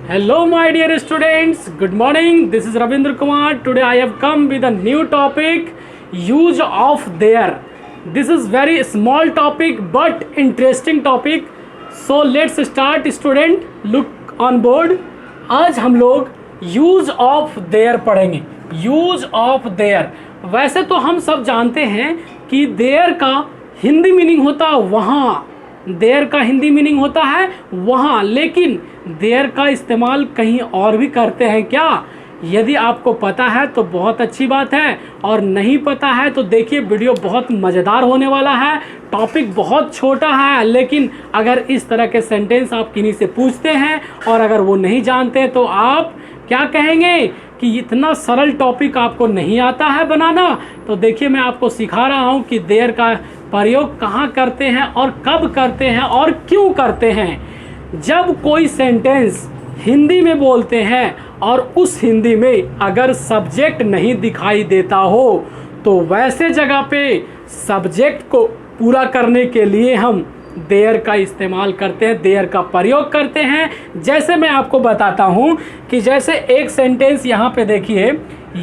Hello my dear students, good morning. This is Ravindra Kumar. Today I have come with a new topic, use of there. This is very small topic but interesting topic. So let's start student. Look on board. आज हम लोग use of there पढ़ेंगे. use of there. वैसे तो हम सब जानते हैं कि there का हिंदी मीनिंग होता है वहाँ, देयर का हिंदी मीनिंग होता है वहाँ, लेकिन देयर का इस्तेमाल कहीं और भी करते हैं क्या? यदि आपको पता है तो बहुत अच्छी बात है, और नहीं पता है तो देखिए वीडियो बहुत मज़ेदार होने वाला है। टॉपिक बहुत छोटा है, लेकिन अगर इस तरह के सेंटेंस आप किन्हीं से पूछते हैं और अगर वो नहीं जानते तो आप क्या कहेंगे कि इतना सरल टॉपिक आपको नहीं आता है बनाना। तो देखिए मैं आपको सिखा रहा हूँ कि देयर का प्रयोग कहाँ करते हैं और कब करते हैं और क्यों करते हैं। जब कोई सेंटेंस हिंदी में बोलते हैं और उस हिंदी में अगर सब्जेक्ट नहीं दिखाई देता हो तो वैसे जगह पे सब्जेक्ट को पूरा करने के लिए हम देयर का इस्तेमाल करते हैं, देयर का प्रयोग करते हैं। जैसे मैं आपको बताता हूँ कि जैसे एक सेंटेंस यहाँ पे देखिए,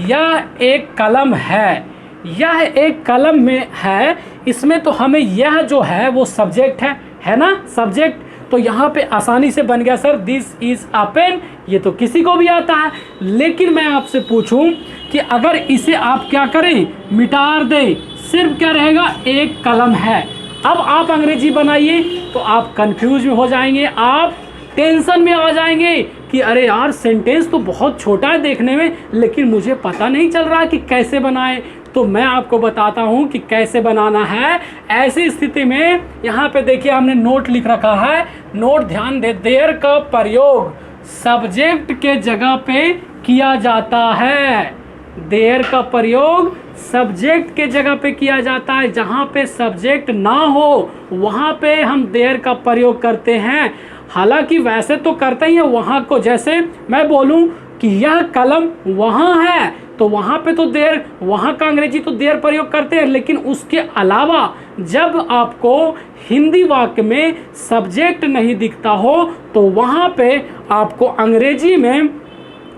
यह एक कलम है, यह एक कलम में है, इसमें तो हमें यह जो है वो सब्जेक्ट है ना, सब्जेक्ट। तो यहाँ पे आसानी से बन गया sir this is a pen, ये तो किसी को भी आता है। लेकिन मैं आपसे पूछूं कि अगर इसे आप क्या करें, मिटा दें, सिर्फ क्या रहेगा, एक कलम है। अब आप अंग्रेजी बनाइए तो आप कंफ्यूज हो जाएंगे, आप टेंशन में आ जाएंगे कि अरे यार सेंटेंस तो बहुत छोटा है देखने में, लेकिन मुझे पता नहीं चल रहा कि कैसे बनाएं। तो मैं आपको बताता हूं कि कैसे बनाना है। ऐसी स्थिति में यहाँ पे देखिए हमने नोट लिख रखा है, नोट ध्यान दे, देयर का प्रयोग सब्जेक्ट के जगह पे किया जाता है। देयर का प्रयोग सब्जेक्ट के जगह पे किया जाता है, जहाँ पे सब्जेक्ट ना हो वहाँ पे हम देयर का प्रयोग करते हैं। हालांकि वैसे तो करते ही हैं वहाँ को, जैसे मैं बोलूँ कि यह कलम वहाँ है तो वहाँ पे तो देयर, वहाँ का अंग्रेजी तो देयर प्रयोग करते हैं। लेकिन उसके अलावा जब आपको हिंदी वाक्य में सब्जेक्ट नहीं दिखता हो तो वहाँ पे आपको अंग्रेजी में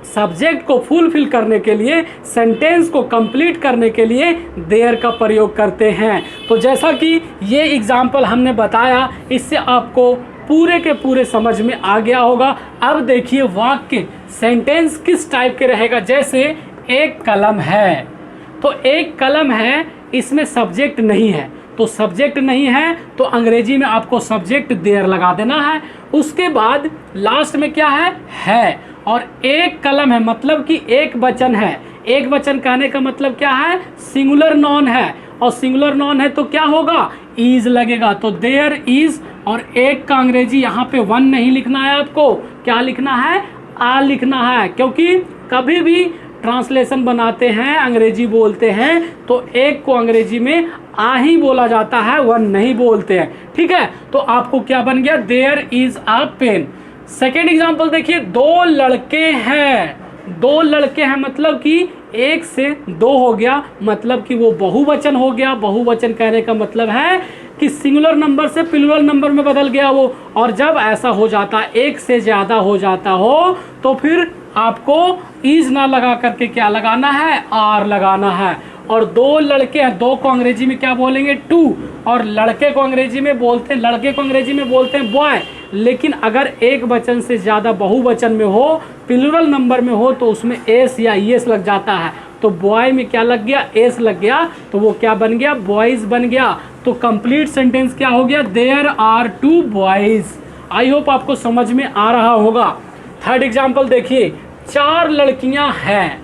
सब्जेक्ट को फुलफिल करने के लिए, सेंटेंस को कंप्लीट करने के लिए देयर का प्रयोग करते हैं। तो जैसा कि ये एग्जाम्पल हमने बताया, इससे आपको पूरे के पूरे समझ में आ गया होगा। अब देखिए वाक्य, सेंटेंस किस टाइप के रहेगा। जैसे एक कलम है, तो एक कलम है, इसमें सब्जेक्ट नहीं है, तो सब्जेक्ट नहीं है तो अंग्रेजी में आपको सब्जेक्ट देयर लगा देना है। उसके बाद लास्ट में क्या है। और एक कलम है मतलब कि एक वचन है। एक वचन कहने का मतलब क्या है, सिंगुलर नॉन है, और सिंगुलर नॉन है तो क्या होगा, इज लगेगा। तो देयर इज, और एक का अंग्रेजी यहाँ पे वन नहीं लिखना है, आपको क्या लिखना है, आ लिखना है। क्योंकि कभी भी ट्रांसलेशन बनाते हैं, अंग्रेजी बोलते हैं तो एक को अंग्रेजी में आ ही बोला जाता है, वन नहीं बोलते हैं, ठीक है। तो आपको क्या बन गया, there is a pen. Second example देखिए, दो लड़के हैं, दो लड़के हैं मतलब कि एक से दो हो गया, मतलब कि वो बहुवचन हो गया। बहुवचन कहने का मतलब है कि सिंगुलर नंबर से प्लूरल नंबर में बदल गया वो। और जब ऐसा हो जाता है, एक से ज़्यादा हो जाता हो, तो फिर आपको इज ना लगा करके क्या लगाना है, आर लगाना है। और दो लड़के हैं, दो को अंग्रेजी में क्या बोलेंगे, टू, और लड़के को अंग्रेजी में बोलते हैं, लड़के को अंग्रेजी में बोलते हैं बॉय। लेकिन अगर एक वचन से ज़्यादा बहुवचन में हो, प्लूरल नंबर में हो, तो उसमें एस या ईएस लग जाता है। तो बॉय में क्या लग गया, एस लग गया, तो वो क्या बन गया, बॉयज बन गया। तो कंप्लीट सेंटेंस क्या हो गया, there are two boys. I hope आपको समझ में आ रहा होगा। थर्ड एग्जाम्पल देखिए, चार लड़कियां हैं,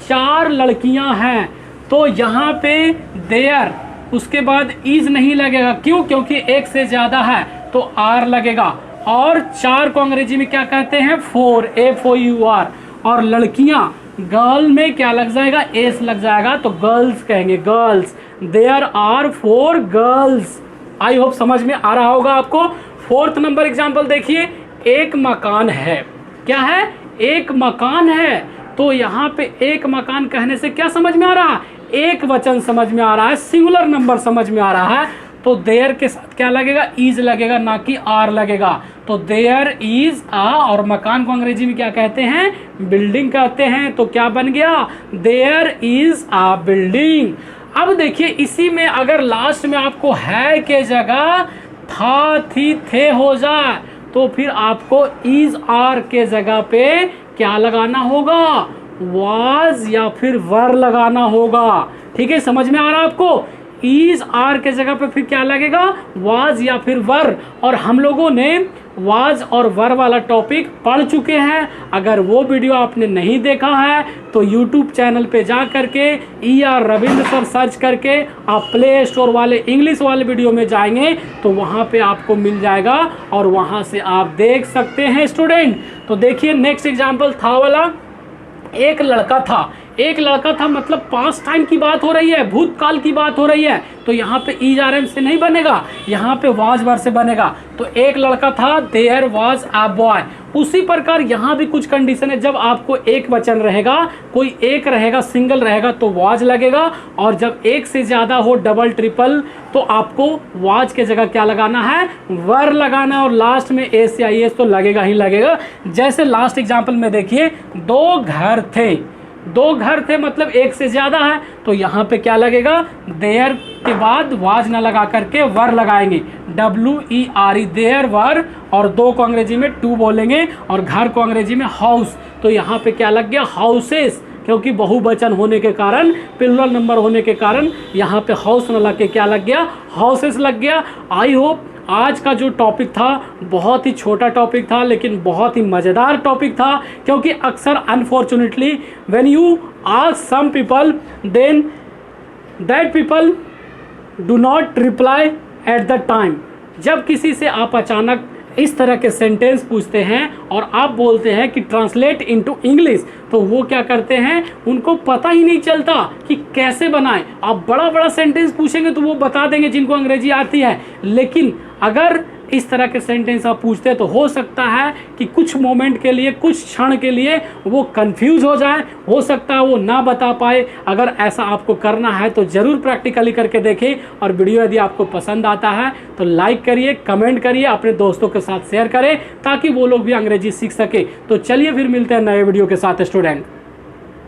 चार लड़कियां हैं, तो यहाँ पे देयर, उसके बाद इज नहीं लगेगा, क्यों, क्योंकि एक से ज़्यादा है तो आर लगेगा। और चार को अंग्रेजी में क्या कहते हैं, फोर, FOUR। और लड़कियां, गर्ल में क्या लग जाएगा, एस लग जाएगा, तो गर्ल्स कहेंगे, girls. There are 4 girls. I hope समझ में आ रहा होगा आपको। फोर्थ नंबर एग्जाम्पल देखिए, एक मकान है, क्या है, एक मकान है। तो यहाँ पे एक मकान कहने से क्या समझ में आ रहा है, एक वचन समझ में आ रहा है, सिंगुलर नंबर समझ में आ रहा है। तो देयर के साथ क्या लगेगा, इज लगेगा, ना कि आर लगेगा। तो देयर इज अ, और मकान को अंग्रेजी में क्या कहते हैं, बिल्डिंग कहते हैं। तो क्या बन गया, देयर इज अ बिल्डिंग। अब देखिए इसी में अगर लास्ट में आपको है के जगह था थी थे हो जाए तो फिर आपको इज आर के जगह पे क्या लगाना होगा, वाज या फिर वर लगाना होगा। ठीक है, समझ में आ रहा है आपको, इज आर के जगह पे फिर क्या लगेगा, वाज या फिर वर। और हम लोगों ने वाज और वर वाला टॉपिक पढ़ चुके हैं। अगर वो वीडियो आपने नहीं देखा है तो यूट्यूब चैनल पे जा करके ER रविंद्र सर सर्च करके आप प्ले स्टोर वाले इंग्लिश वाले वीडियो में जाएंगे तो वहाँ पे आपको मिल जाएगा और वहाँ से आप देख सकते हैं स्टूडेंट। तो देखिए नेक्स्ट एग्जाम्पल था वाला, एक लड़का था मतलब पास्ट टाइम की बात हो रही है, भूतकाल की बात हो रही है। तो यहाँ पे इज आर एम से नहीं बनेगा, यहाँ पे वाज वर से बनेगा। तो एक लड़का था, देयर वाज अ बॉय। उसी प्रकार यहाँ भी कुछ कंडीशन है, जब आपको एक वचन रहेगा, कोई एक रहेगा, सिंगल रहेगा तो वाज लगेगा, और जब एक से ज्यादा हो, डबल ट्रिपल, तो आपको वाज के जगह क्या लगाना है, वर लगाना है। और लास्ट में एस या एस तो लगेगा ही लगेगा। जैसे लास्ट एग्जाम्पल में देखिए, दो घर थे मतलब एक से ज्यादा है, तो यहाँ पे क्या लगेगा, देयर के बाद वाज ना लगा करके वर लगाएंगे, WERE, देयर वर, और दो को अंग्रेजी में टू बोलेंगे, और घर को अंग्रेजी में हाउस। तो यहाँ पे क्या लग गया, हाउसेस, क्योंकि बहुवचन होने के कारण, प्लुरल नंबर होने के कारण यहाँ पे हाउस न लग के क्या लग गया, हाउसेस लग गया। आई होप आज का जो टॉपिक था बहुत ही छोटा टॉपिक था लेकिन बहुत ही मज़ेदार टॉपिक था, क्योंकि अक्सर unfortunately when you ask some people then that people do not reply at the time. जब किसी से आप अचानक इस तरह के सेंटेंस पूछते हैं और आप बोलते हैं कि ट्रांसलेट इनटू इंग्लिश, तो वो क्या करते हैं, उनको पता ही नहीं चलता कि कैसे बनाएं। आप बड़ा बड़ा सेंटेंस पूछेंगे तो वो बता देंगे जिनको अंग्रेजी आती है, लेकिन अगर इस तरह के सेंटेंस आप पूछते हैं तो हो सकता है कि कुछ मोमेंट के लिए, कुछ क्षण के लिए वो कंफ्यूज हो जाए, हो सकता है वो ना बता पाए। अगर ऐसा आपको करना है तो ज़रूर प्रैक्टिकली करके देखें, और वीडियो यदि आपको पसंद आता है तो लाइक करिए, कमेंट करिए, अपने दोस्तों के साथ शेयर करें ताकि वो लोग भी अंग्रेजी सीख सके। तो चलिए फिर मिलते हैं नए वीडियो के साथ स्टूडेंट।